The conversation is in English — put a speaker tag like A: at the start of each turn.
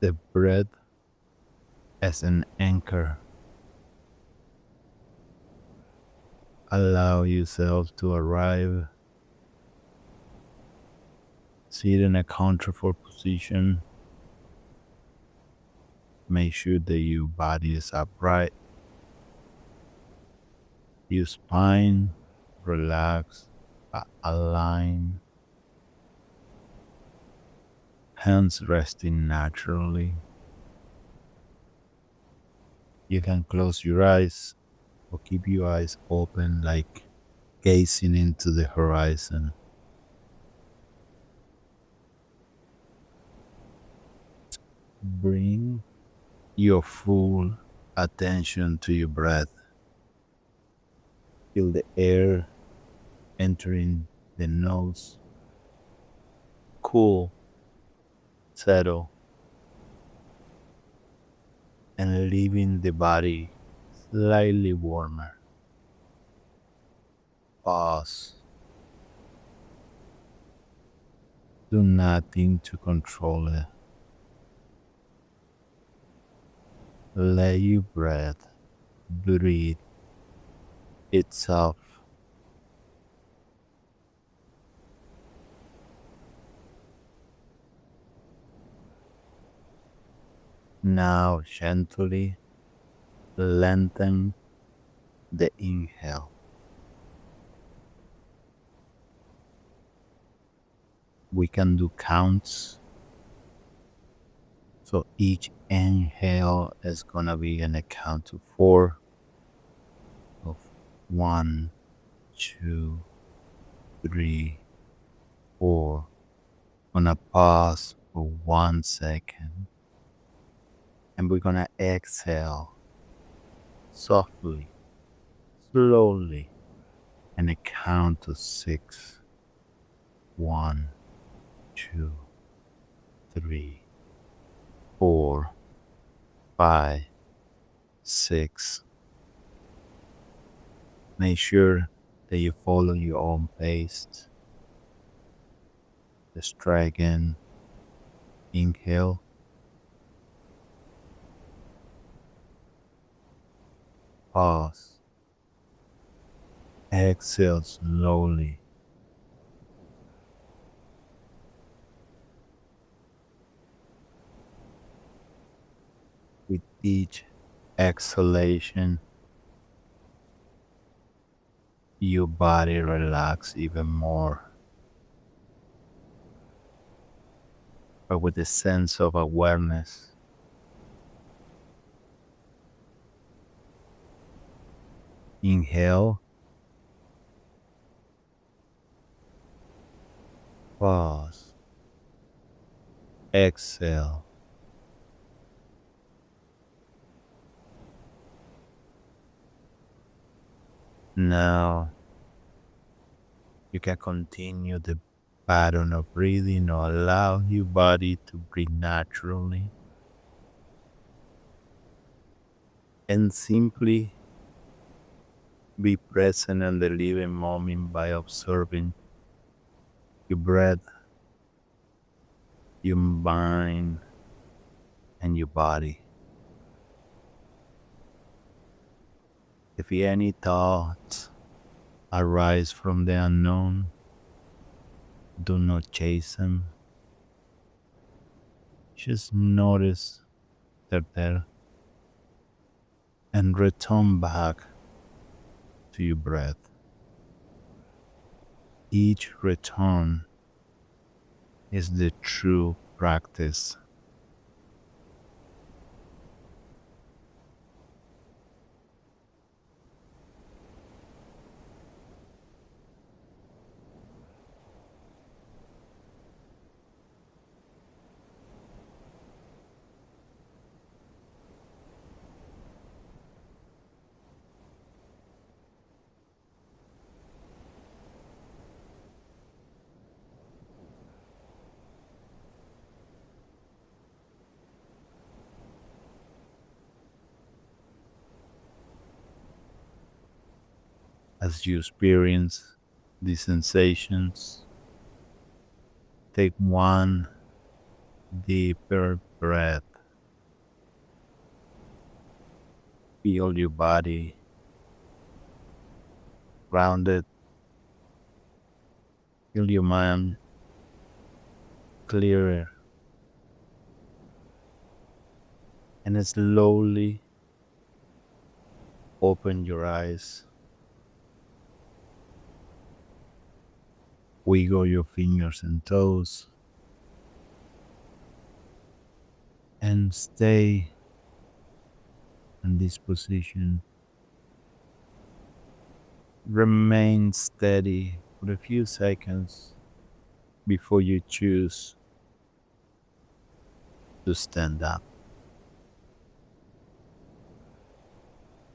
A: the breath as an anchor. Allow yourself to arrive, sit in a comfortable position. Make sure that your body is upright, your spine relaxed, aligned, hands resting naturally. You can close your eyes or keep your eyes open, like gazing into the horizon. Bring your full attention to your breath. Feel the air entering the nose, cool, settle, and leaving the body slightly warmer. Pause. Do nothing to control it. Let your breath breathe itself. Now gently lengthen the inhale. We can do counts. So each inhale is gonna be in a count to 4 of 1, 2, 3, 4. Gonna pause for 1 second, and we're gonna exhale softly, slowly, and a count to 6. 1, 2, 3, 4, 5, 6. Make sure that you follow your own pace. Just try again. Inhale. Pause. Exhale slowly. With each exhalation, your body relaxes even more. But with a sense of awareness, inhale, pause, exhale. Now you can continue the pattern of breathing or allow your body to breathe naturally and simply be present in the living moment by observing your breath, your mind, and your body. If any thoughts arise from the unknown, do not chase them. Just notice they're there and return back to your breath. Each return is the true practice. As you experience these sensations, take one deeper breath. Feel your body grounded. Feel your mind clearer. And slowly open your eyes. Wiggle your fingers and toes. And stay in this position. Remain steady for a few seconds before you choose to stand up.